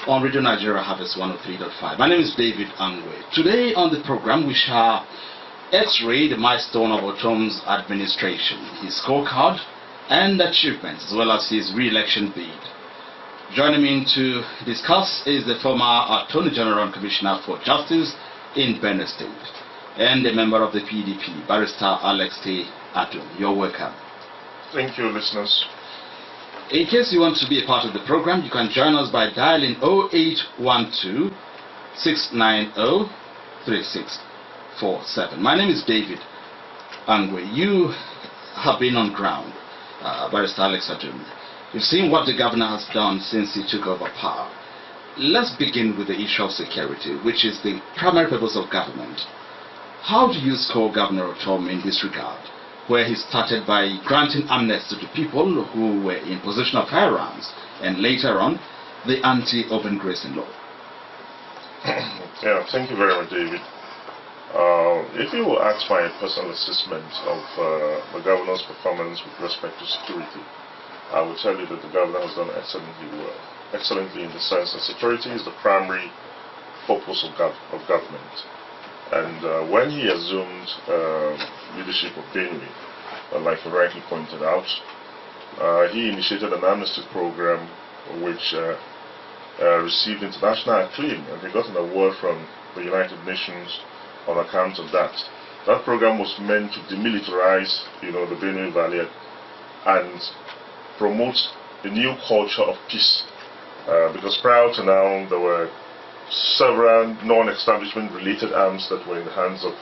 on Radio Nigeria Harvest 103.5. My name is David Angwe. Today on the program we shall X-ray the milestone of Ortom's administration, his scorecard and achievements, as well as his re-election bid. Joining me to discuss is the former Attorney General and Commissioner for Justice in Benue State and a member of the PDP, Barrister Alex T. Adum. You're welcome. Thank you, listeners. In case you want to be a part of the program, you can join us by dialing 0812 690 3647. My name is David Angwe. You have been on ground, Barrister Alex Adum. You've seen what the governor has done since he took over power. Let's begin with the issue of security, which is the primary purpose of government. How do you score Governor Ortom in this regard, where he started by granting amnesty to people who were in possession of firearms, and later on, the anti-open grazing law? Yeah, thank you very much, David. If you will ask my personal assessment of the governor's performance with respect to security, I will tell you that the governor has done excellently well. Excellently in the sense that security is the primary purpose of government. And when he assumed leadership of Benue, like you rightly pointed out, he initiated an amnesty program which received international acclaim, and he got an award from the United Nations on account of that. That program was meant to demilitarize, the Benue Valley and promote a new culture of peace. Because prior to now, there were several non-establishment related arms that were in the hands of,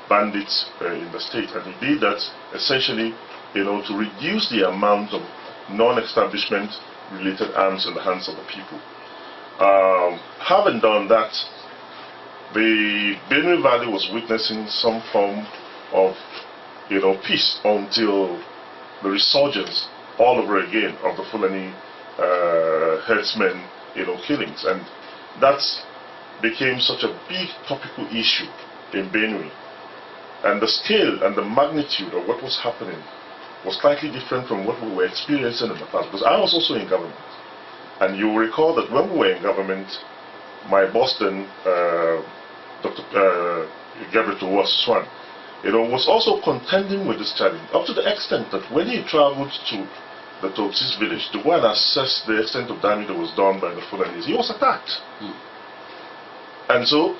bandits in the state. And he did that essentially, to reduce the amount of non-establishment related arms in the hands of the people. Having done that, the Benue Valley was witnessing some form of, peace until the resurgence all over again of the Fulani herdsmen, killings, and that became such a big topical issue in Benue. And the scale and the magnitude of what was happening was slightly different from what we were experiencing in the past. Because I was also in government, and you will recall that when we were in government, my boss then, Dr. Gabriel Swan, was also contending with this challenge, up to the extent that when he traveled to the Toksis village to go and assess the extent of damage that was done by the Fulanis, he was attacked. And so,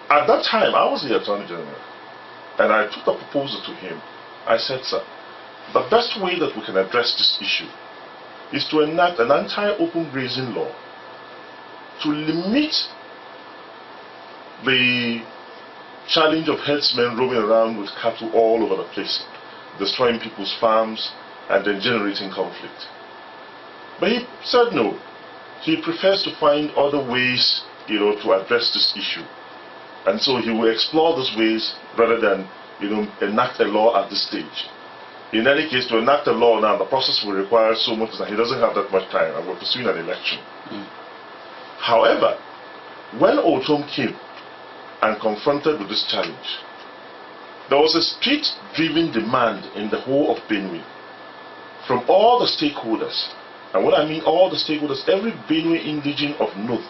at that time, I was the Attorney General, and I took the proposal to him. I said, sir, the best way that we can address this issue is to enact an anti-open grazing law to limit the challenge of herdsmen roaming around with cattle all over the place, destroying people's farms and then generating conflict. But he said no. He prefers to find other ways, to address this issue. And so he will explore those ways rather than, enact a law at this stage. In any case, to enact a law now, the process will require so much that he doesn't have that much time, and we're pursuing an election. However, when Ortom came and confronted with this challenge, there was a street-driven demand in the whole of Benue from all the stakeholders. And when I mean all the stakeholders, every Benue indigene of note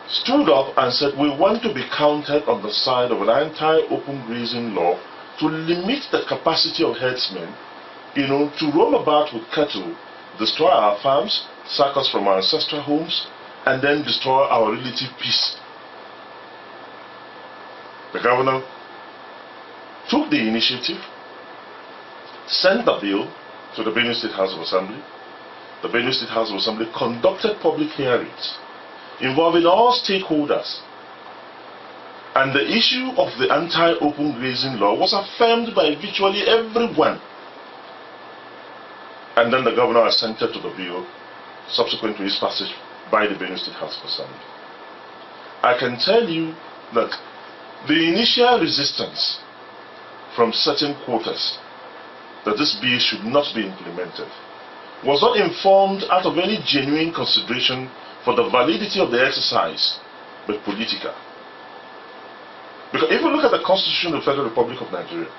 stood up and said, we want to be counted on the side of an anti-open grazing law to limit the capacity of herdsmen, to roam about with cattle, destroy our farms, sack us from our ancestral homes, and then destroy our relative peace. The governor took the initiative, sent the bill to the Benue State House of Assembly. The Benue State House of Assembly conducted public hearings involving all stakeholders. And the issue of the anti-open grazing law was affirmed by virtually everyone. And then the governor assented to the bill subsequent to his passage by the Benue State House of Assembly. I can tell you that the initial resistance from certain quarters that this bill should not be implemented was not informed out of any genuine consideration for the validity of the exercise, but political. Because if you look at the Constitution of the Federal Republic of Nigeria,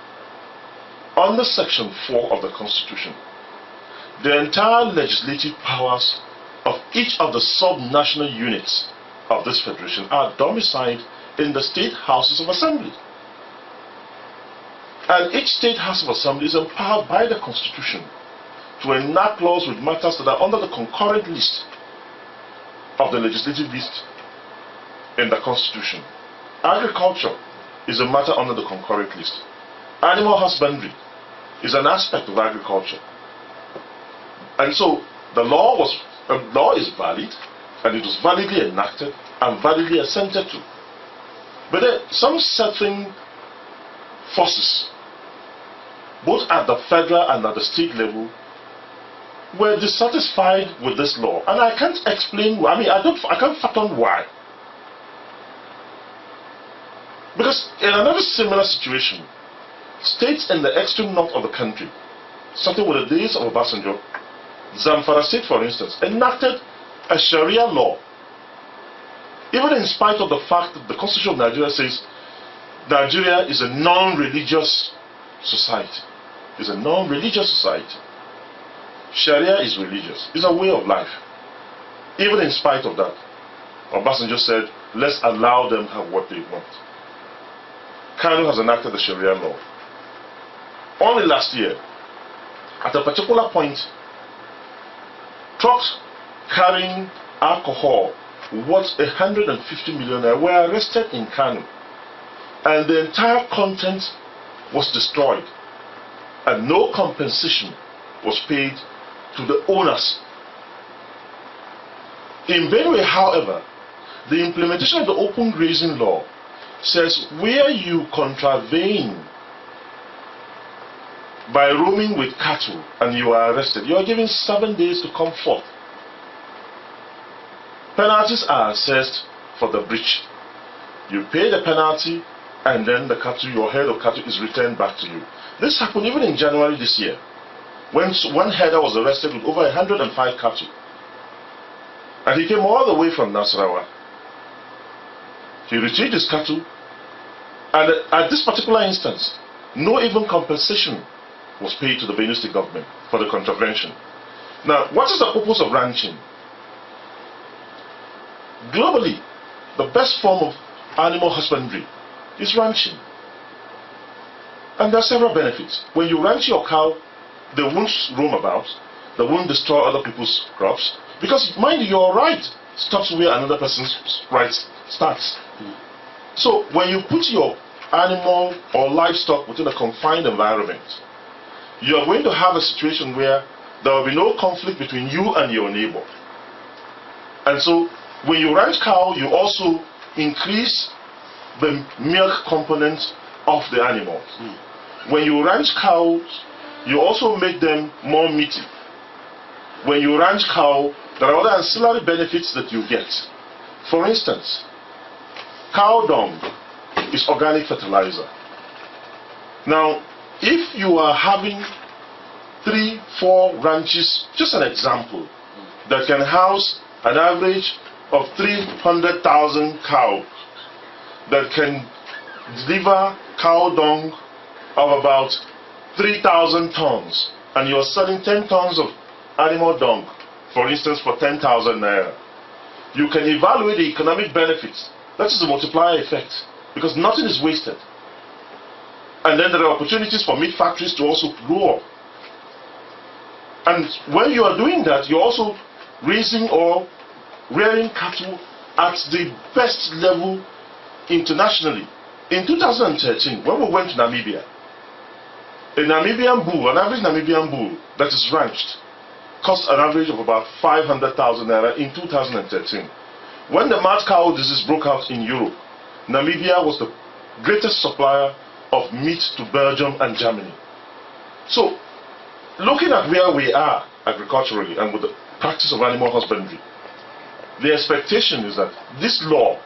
under Section 4 of the Constitution, the entire legislative powers of each of the sub-national units of this federation are domiciled in the state houses of assembly. And each state house of assembly is empowered by the constitution to enact laws with matters that are under the concurrent list of the legislative list in the constitution. Agriculture is a matter under the concurrent list. Animal husbandry is an aspect of agriculture. And so the law is valid, and it was validly enacted and validly assented to. But there are some certain forces, both at the federal and at the state level, were dissatisfied with this law. And I can't explain, I can't fathom why. Because in another similar situation, states in the extreme north of the country, starting with the days of Obasanjo, Zamfara State, for instance, enacted a Sharia law, even in spite of the fact that the Constitution of Nigeria says Nigeria is a non-religious society. It's a non-religious society. Sharia is religious. It's a way of life. Even in spite of that, Obasanjo said, let's allow them have what they want. Kano has enacted the Sharia law. Only last year, at a particular point, trucks carrying alcohol worth 150 million were arrested in Kano, and the entire content was destroyed, and no compensation was paid to the owners. In Benue, however, the implementation of the open grazing law says where you contravene by roaming with cattle and you are arrested, you are given 7 days to come forth. Penalties are assessed for the breach. You pay the penalty, and then the cattle, your head of cattle, is returned back to you. This happened even in January this year, when one header was arrested with over 105 cattle. And he came all the way from Nasarawa. He retrieved his cattle, and at this particular instance, no even compensation was paid to the Benue State government for the contravention. Now, what is the purpose of ranching? Globally, the best form of animal husbandry is ranching. And there are several benefits. When you ranch your cow, they won't roam about, they won't destroy other people's crops, because mind you, your right stops where another person's right starts. So when you put your animal or livestock within a confined environment, you are going to have a situation where there will be no conflict between you and your neighbor. And so when you ranch cow, you also increase the milk component of the animals. When you ranch cows, you also make them more meaty. When you ranch cow, there are other ancillary benefits that you get. For instance, cow dung is organic fertilizer. Now, if you are having 3-4 ranches, just an example, that can house an average of 300,000 cows, that can deliver cow dung of about 3,000 tons, and you are selling 10 tons of animal dung, for instance, for 10,000 naira, you can evaluate the economic benefits. That is the multiplier effect, because nothing is wasted. And then there are opportunities for meat factories to also grow up. And when you are doing that, you're also raising or rearing cattle at the best level internationally. In 2013, when we went to Namibia, a Namibian bull, an average Namibian bull that is ranched, cost an average of about 500,000 naira in 2013. When the mad cow disease broke out in Europe, Namibia was the greatest supplier of meat to Belgium and Germany. So, looking at where we are agriculturally and with the practice of animal husbandry, the expectation is that this law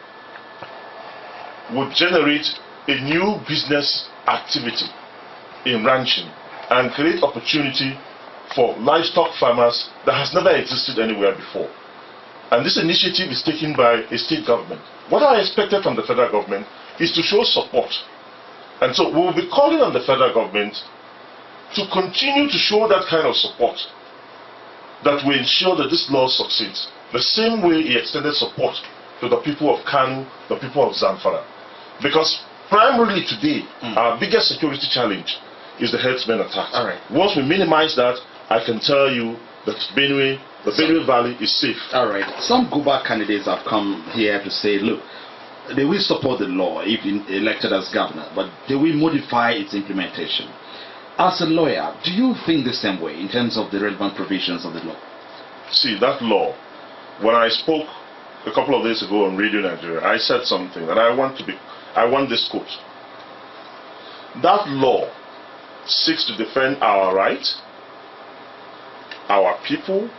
would generate a new business activity in ranching and create opportunity for livestock farmers that has never existed anywhere before. And this initiative is taken by a state government. What I expected from the federal government is to show support. And so we will be calling on the federal government to continue to show that kind of support. that will ensure that this law succeeds. The same way he extended support to the people of Kanu, the people of Zamfara. Because primarily today, our biggest security challenge is the herdsmen attack. All right. Once we minimize that, I can tell you that the Benue Valley is safe. All right. Some Guba candidates have come here to say, look, they will support the law if elected as governor, but they will modify its implementation. As a lawyer, do you think the same way in terms of the relevant provisions of the law? See, that law, when I spoke a couple of days ago on Radio Nigeria, I said something, and I want this quote. That law seeks to defend our rights, our people,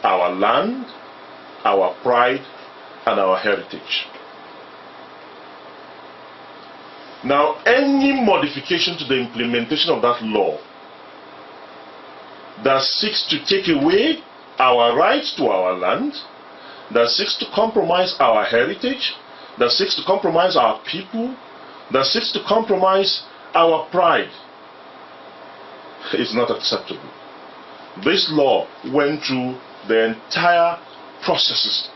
our land, our pride, and our heritage. Now, any modification to the implementation of that law that seeks to take away our rights to our land, that seeks to compromise our heritage, that seeks to compromise our people, that seeks to compromise our pride, is not acceptable. This law went through the entire processes,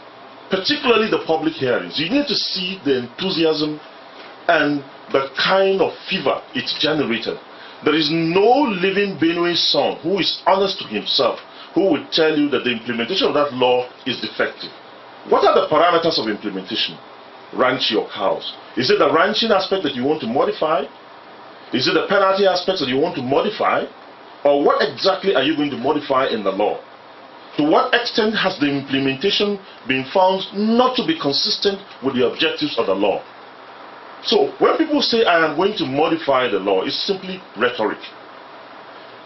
particularly the public hearings. You need to see the enthusiasm and the kind of fever it generated. There is no living Benue son who is honest to himself who would tell you that the implementation of that law is defective. What are the parameters of implementation? Ranch your cows. Is it the ranching aspect that you want to modify? Is it the penalty aspects that you want to modify? Or what exactly are you going to modify in the law? To what extent has the implementation been found not to be consistent with the objectives of the law? So, when people say I am going to modify the law, it's simply rhetoric.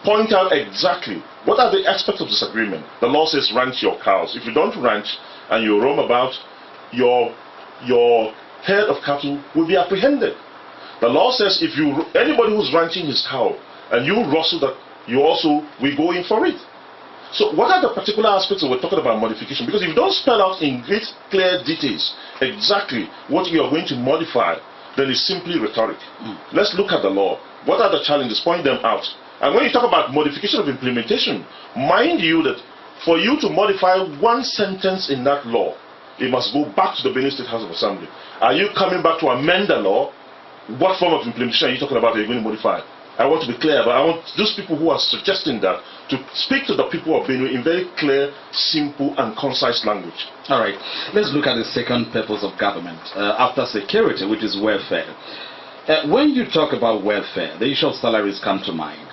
Point out exactly what are the aspects of disagreement. The law says ranch your cows. If you don't ranch and you roam about, your herd of cattle will be apprehended. The law says if anybody who's ranching his cow and you rustle that, you also will go in for it. So what are the particular aspects that we're talking about modification? Because if you don't spell out in great clear details exactly what you are going to modify, then it's simply rhetoric. Let's look at the law. What are the challenges? Point them out. And when you talk about modification of implementation, mind you that for you to modify one sentence in that law, it must go back to the Benue State House of Assembly. Are you coming back to amend the law? What form of implementation are you talking about that you're going to modify? I want to be clear, but I want those people who are suggesting that to speak to the people of Benue in very clear, simple, and concise language. All right, let's look at the second purpose of government after security, which is welfare. When you talk about welfare, the issue of salaries come to mind.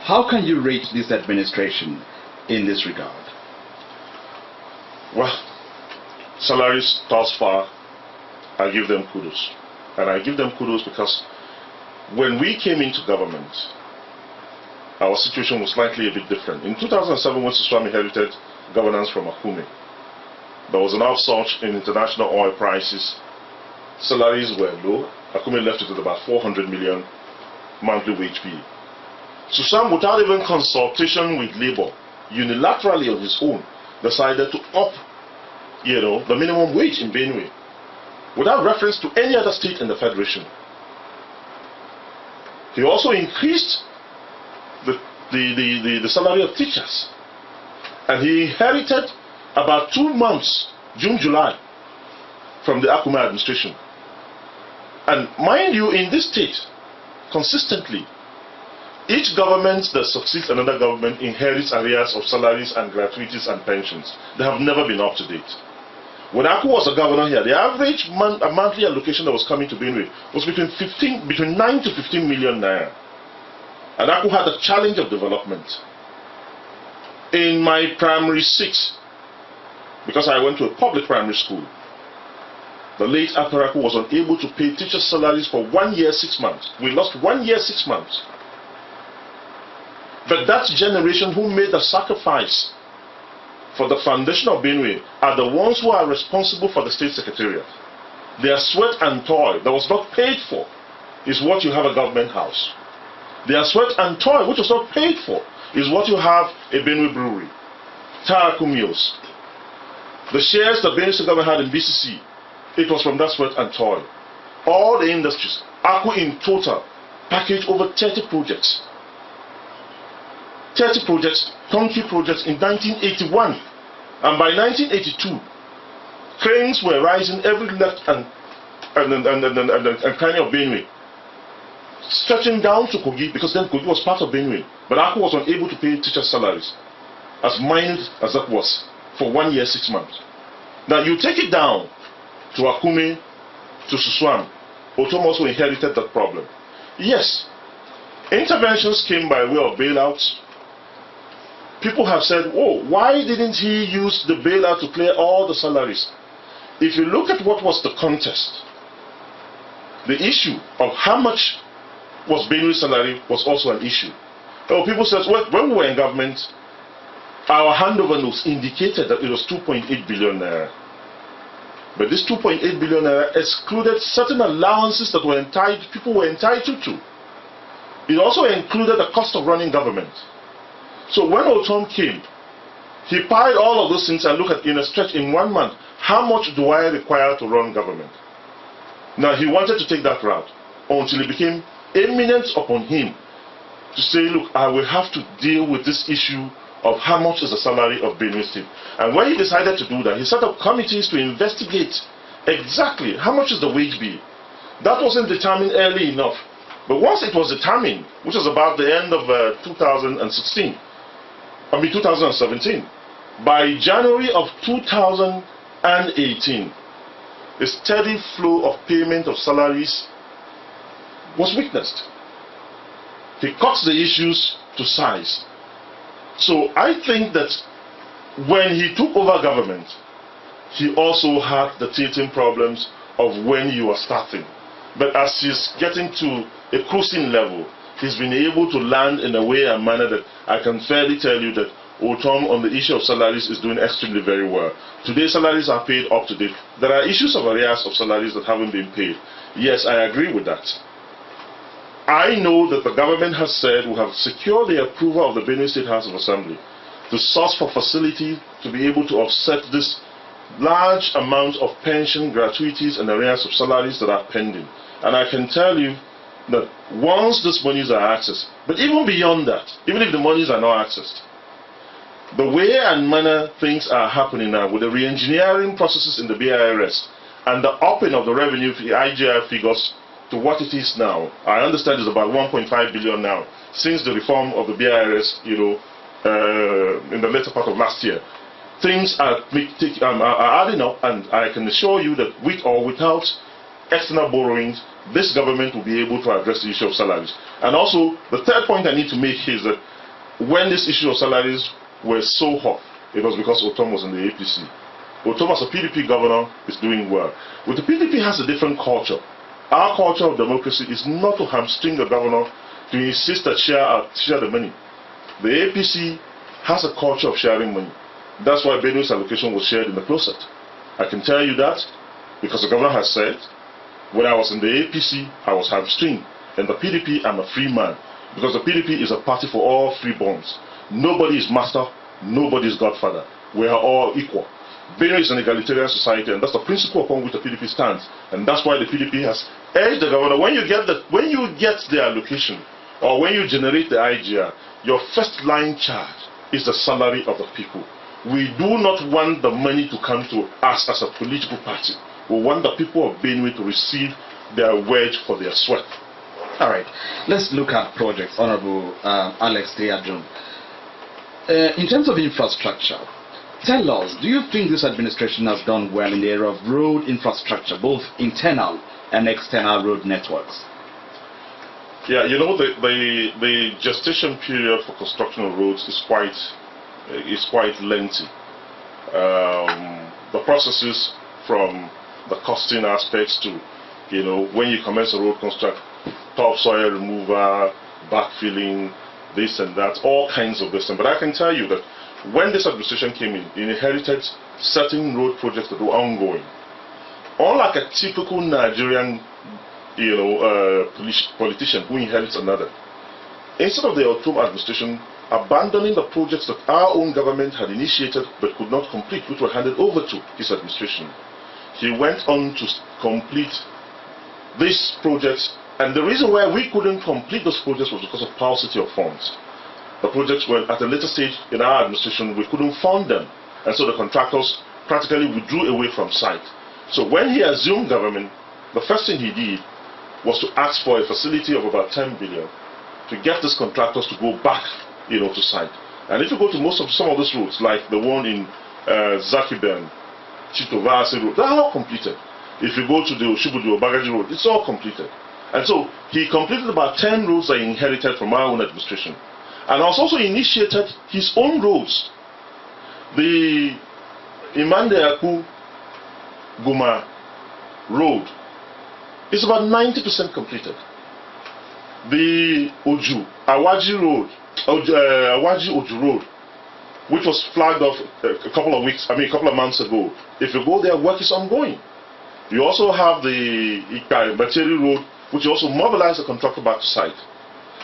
How can you rate this administration in this regard? Well, salaries thus far, I give them kudos. And I give them kudos because when we came into government, our situation was slightly a bit different. In 2007, when Suswam inherited governance from Akume, there was an upsurge in international oil prices. Salaries were low. Akume left it at about 400 million monthly wage bill. Suswam, without even consultation with labor, unilaterally on his own, decided to up, the minimum wage in Benue, without reference to any other state in the federation. He also increased the salary of teachers. And he inherited about 2 months, June, July, from the Akume administration. And mind you, in this state, consistently, each government that succeeds another government inherits arrears of salaries and gratuities and pensions. They have never been up to date. When Aku was a governor here, the average monthly allocation that was coming to Benue was between 9 to 15 million naira. And Aku had a challenge of development. In my primary 6, because I went to a public primary school, the late Aku was unable to pay teachers' salaries for 1 year, 6 months. We lost 1 year, 6 months. But that generation who made the sacrifice for the foundation of Benue are the ones who are responsible for the state secretariat. Their sweat and toil that was not paid for is what you have a government house. Their sweat and toil which was not paid for is what you have a Benue brewery, Taraku Mills. The shares that Benue State government had in BCC, it was from that sweat and toil. All the industries, Aku in total, packaged over 30 projects. 30 projects, turnkey projects in 1981. And by 1982, cranes were rising every left and kind of Benue, stretching down to Kogi, because then Kogi was part of Benue. But Aku was unable to pay teachers' salaries, as mined as that was, for 1 year, 6 months. Now you take it down to Akume, to Suswam. Ortom also inherited that problem. Yes, interventions came by way of bailouts. People have said, oh, why didn't he use the bailout to clear all the salaries? If you look at what was the contest, the issue of how much was Benue's salary was also an issue. Oh, people said, well, when we were in government, our handover notes indicated that it was 2.8 billion naira. But this 2.8 billion naira excluded certain allowances that were people were entitled to. It also included the cost of running government. So when Ortom came, he piled all of those things and looked at, in a stretch, in 1 month, how much do I require to run government? Now he wanted to take that route until it became eminent upon him to say, look, I will have to deal with this issue of how much is the salary of Benue State. And when he decided to do that, he set up committees to investigate exactly how much is the wage bill. That wasn't determined early enough. But once it was determined, which was about the end of 2017, by January of 2018, a steady flow of payment of salaries was witnessed. He cuts the issues to size. So I think that when he took over government, he also had the teething problems of when you are starting. But as he's getting to a cruising level, he's been able to land in a way and manner that I can fairly tell you that Ortom on the issue of salaries is doing extremely very well. Today salaries are paid up to date. There are issues of arrears of salaries that haven't been paid. Yes, I agree with that. I know that the government has said we have secured the approval of the Benue State House of Assembly to source for facility to be able to offset this large amount of pension, gratuities and arrears of salaries that are pending. And I can tell you that once these monies are accessed, but even beyond that, even if the monies are not accessed, the way and manner things are happening now with the re-engineering processes in the BIRS and the upping of the revenue for the IGR figures to what it is now, I understand it's about 1.5 billion now since the reform of the BIRS, in the later part of last year. Things are adding up, and I can assure you that with or without external borrowings, this government will be able to address the issue of salaries. And also, the third point I need to make is that when this issue of salaries were so hot, it was because Ortom was in the APC. Ortom as a PDP governor is doing well. But the PDP has a different culture. Our culture of democracy is not to hamstring the governor to insist that share the money. The APC has a culture of sharing money. That's why Benue's allocation was shared in the closet. I can tell you that because the governor has said, when I was in the APC, I was hamstringed. In the PDP, I'm a free man. Because the PDP is a party for all freeborns. Nobody is master, nobody is godfather. We are all equal. Benue is an egalitarian society, and that's the principle upon which the PDP stands. And that's why the PDP has urged the governor, when you get the allocation, or when you generate the IGR, your first line charge is the salary of the people. We do not want the money to come to us as a political party. We want the people of Benue to receive their wage for their sweat. All right, let's look at projects, Honorable Alex Adum. In terms of infrastructure, tell us, do you think this administration has done well in the area of road infrastructure, both internal and external road networks? Yeah, the gestation period for construction of roads is quite lengthy. The processes from the costing aspects to, when you commence a road construct, topsoil removal, backfilling, this and that, all kinds of this. But I can tell you that when this administration came in, it inherited certain road projects that were ongoing. Unlike a typical Nigerian, politician who inherits another, instead of the Ortom administration abandoning the projects that our own government had initiated but could not complete, which were handed over to his administration, he went on to complete these projects. And the reason why we couldn't complete those projects was because of paucity of funds. the projects were at a later stage in our administration, we couldn't fund them. And so the contractors practically withdrew away from site. So when he assumed government, the first thing he did was to ask for a facility of about 10 billion to get these contractors to go back, to site. And if you go to some of these roads, like the one in Zakiben, Chitovasi Road, they're all completed. If you go to the Oshubudu Bagaji Road, it's all completed. And so he completed about 10 roads that he inherited from our own administration. And has also initiated his own roads. The Imandeaku Guma Road is about 90% completed. The Awaji Road, Awaji Oju Road, which was flagged off a couple of months ago. If you go there, work is ongoing. You also have the Bateri Road, which also mobilized the contractor back to site.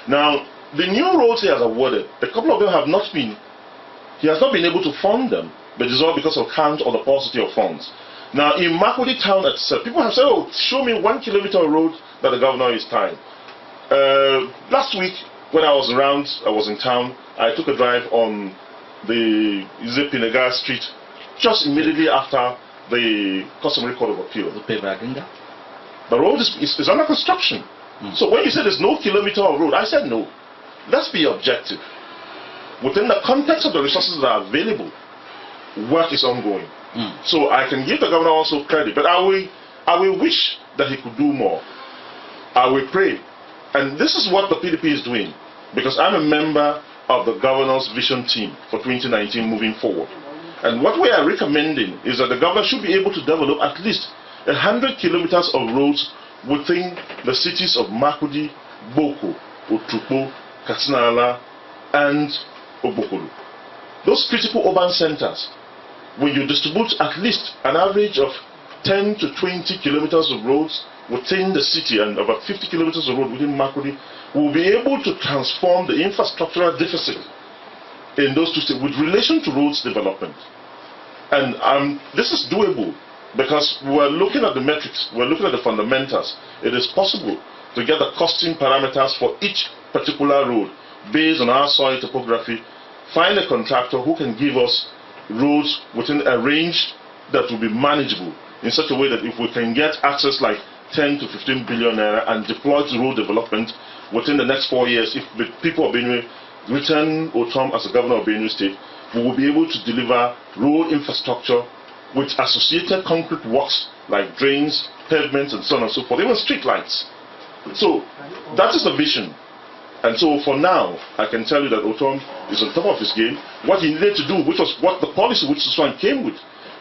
Now, the new roads he has awarded, a couple of them he has not been able to fund them, but it's all because of count or the paucity of funds. Now, in Makurdi town itself, people have said, oh, show me 1 kilometer of road that the governor is tying. Last week, when I was in town, I took a drive on the Pinega Street, just immediately after the Customary Court of Appeal. The road is under construction. So when you say there's no kilometer of road, I said no. Let's be objective. Within the context of the resources that are available, work is ongoing. So I can give the governor also credit, but I will wish that he could do more. I will pray. And this is what the PDP is doing, because I'm a member of the governor's vision team for 2019 moving forward. And what we are recommending is that the governor should be able to develop at least 100 kilometers of roads within the cities of Makurdi, Boko, Otukpo, Katsina, and Obokolo. Those critical urban centers, when you distribute at least an average of 10 to 20 kilometers of roads within the city and about 50 kilometers of road within Makurdi, will be able to transform the infrastructural deficit in those two states with relation to roads development. And this is doable because we're looking at the metrics, we're looking at the fundamentals. It is possible to get the costing parameters for each particular road based on our soil topography, find a contractor who can give us roads within a range that will be manageable in such a way that if we can get access like 10 to 15 billion naira and deploy to road development within the next 4 years, if the people of Benue return Ortom as the governor of Benue State, we will be able to deliver road infrastructure with associated concrete works like drains, pavements, and so on and so forth, even street lights. So that is the vision. And so for now, I can tell you that Ortom is on top of his game. What he needed to do, which was what the policy which Suswan came with,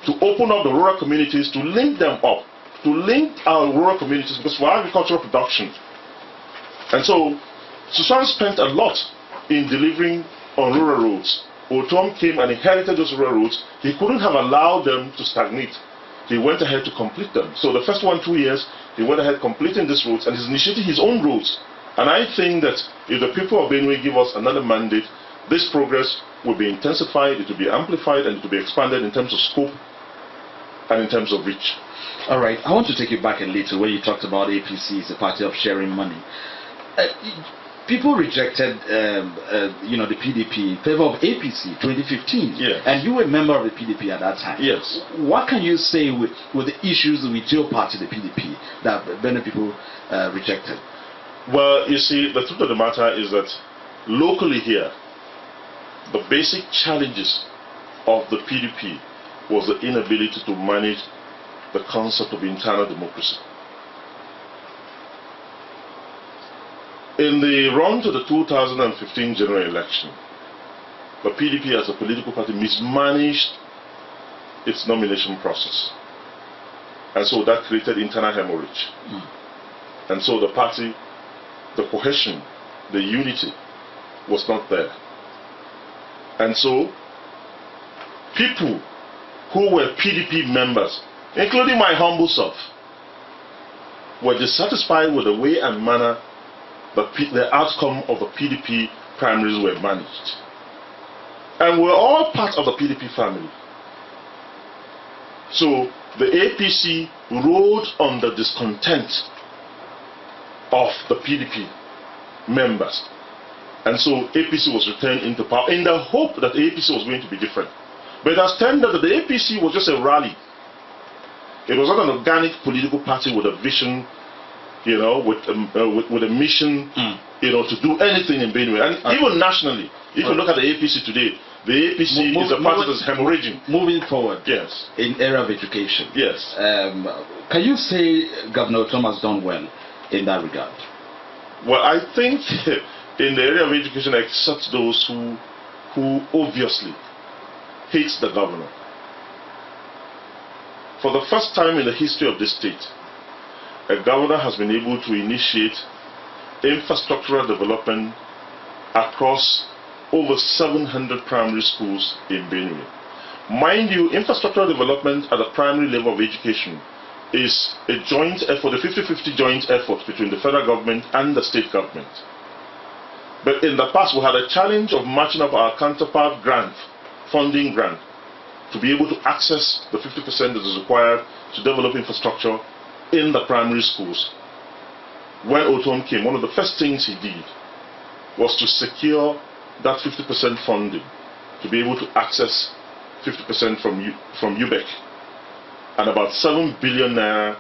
to open up the rural communities, to link them up, to link our rural communities, because for agricultural production. And so Suswan spent a lot in delivering on rural roads. Ortom came and inherited those rural roads. He couldn't have allowed them to stagnate. He went ahead to complete them. So the first 2 years, he went ahead completing these roads and he's initiating his own roads. And I think that if the people of Benue give us another mandate, this progress will be intensified, it will be amplified, and it will be expanded in terms of scope and in terms of reach. All right, I want to take you back a little where you talked about APC as a party of sharing money. People rejected, the PDP in favor of APC 2015, yes. And you were a member of the PDP at that time. Yes. What can you say with the issues with your party, the PDP, that many people rejected? Well, you see, the truth of the matter is that locally here, the basic challenges of the PDP was the inability to manage the concept of internal democracy. In the run to the 2015 general election, the PDP as a political party mismanaged its nomination process. And so that created internal hemorrhage. And so the party, the cohesion, the unity was not there. And so people who were PDP members, including my humble self, were dissatisfied with the way and manner the outcome of the PDP primaries were managed. And we're all part of the PDP family. So the APC rode on the discontent of the PDP members. And so APC was returned into power in the hope that the APC was going to be different. But it has turned out that the APC was just a rally. It was not an organic political party with a vision, you know, with a mission, you know, to do anything in Benue. And even nationally, if you look at the APC today, the APC is a party that's hemorrhaging. Moving forward, yes, in area of education, yes. Can you say Governor Ortom has done well in that regard? Well, I think in the area of education, except those who obviously hate the governor, for the first time in the history of this state, a governor has been able to initiate infrastructural development across over 700 primary schools in Benue. Mind you, infrastructural development at the primary level of education is a joint effort, a 50-50 joint effort between the federal government and the state government. But in the past, we had a challenge of matching up our counterpart grant, funding grant, to be able to access the 50% that is required to develop infrastructure in the primary schools. When Ortom came, one of the first things he did was to secure that 50% funding to be able to access 50% from UBEC. And about 7 billion naira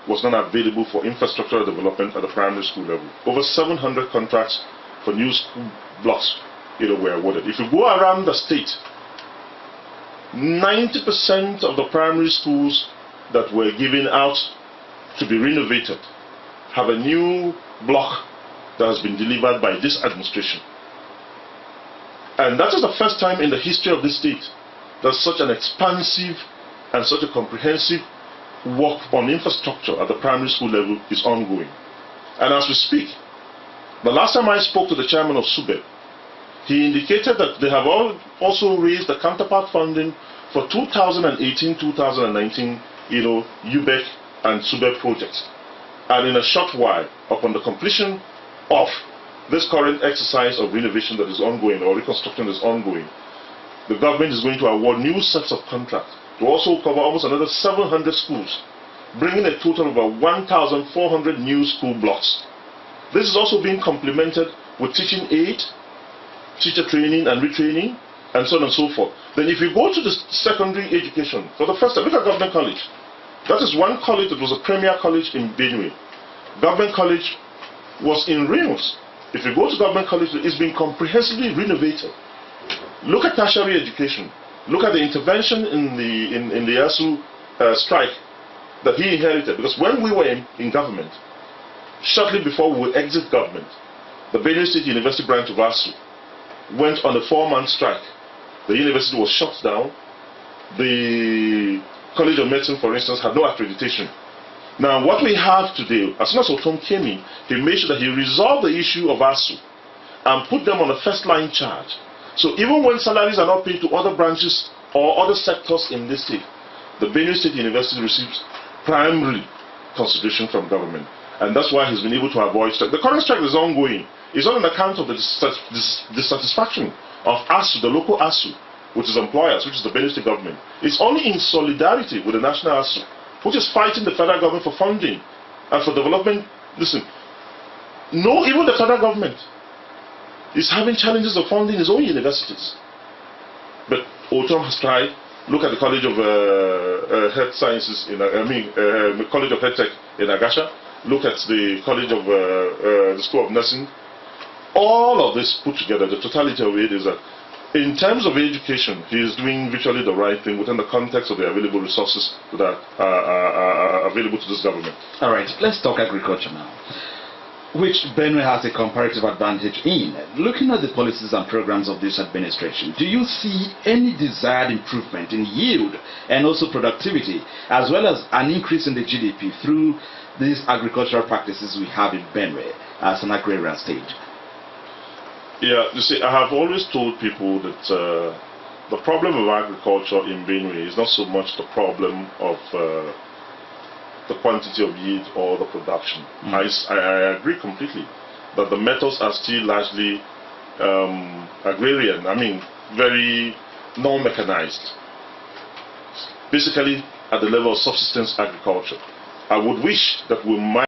was not available for infrastructural development at the primary school level. Over 700 contracts for new school blocks, you know, were awarded. If you go around the state, 90% of the primary schools that were given out to be renovated have a new block that has been delivered by this administration. And that is the first time in the history of this state that such an expansive and such a comprehensive work on infrastructure at the primary school level is ongoing. And as we speak, the last time I spoke to the chairman of SUBEB, he indicated that they have also raised the counterpart funding for 2018-2019, you know, UBEC and SUBEB projects. And in a short while, upon the completion of this current exercise of renovation that is ongoing, or reconstruction that is ongoing, the government is going to award new sets of contracts to also cover almost another 700 schools, bringing a total of about 1,400 new school blocks. This is also being complemented with teaching aid, teacher training and retraining, and so on and so forth. Then if you go to the secondary education, for the first time, look at Government College. That is one college that was a premier college in Benue. Government College was in ruins. If you go to Government College, it's been comprehensively renovated. Look at tertiary education. Look at the intervention in the ASU strike that he inherited. Because when we were in government, shortly before we would exit government, the Benue State University branch of ASU went on a 4-month strike. The university was shut down. The College of Medicine, for instance, had no accreditation. Now, what we have today, as soon as Ortom came in, he made sure that he resolved the issue of ASU and put them on a first-line charge. So even when salaries are not paid to other branches or other sectors in this state, the Benue State University receives primary consideration from government. And that's why he's been able to avoid strike. The current strike is ongoing. It's not on account of the dissatisfaction of ASU, the local ASU, which is employers, which is the Benue State government. It's only in solidarity with the national ASU, which is fighting the federal government for funding and for development. Listen, no, even the federal government is having challenges of funding its own universities. But Ortom has tried. Look at the College of Health Sciences, the College of Health Tech in Agasha. Look at the College of the School of Nursing. All of this put together, the totality of it is that in terms of education, he is doing virtually the right thing within the context of the available resources that are available to this government. All right, let's talk agriculture now, which Benue has a comparative advantage in. Looking at the policies and programs of this administration, do you see any desired improvement in yield and also productivity, as well as an increase in the GDP through these agricultural practices we have in Benue as an agrarian state? Yeah, you see, I have always told people that the problem of agriculture in Benue is not so much the problem of the quantity of yield or the production. I agree completely that the methods are still largely agrarian, very non-mechanized, basically at the level of subsistence agriculture. I would wish that we might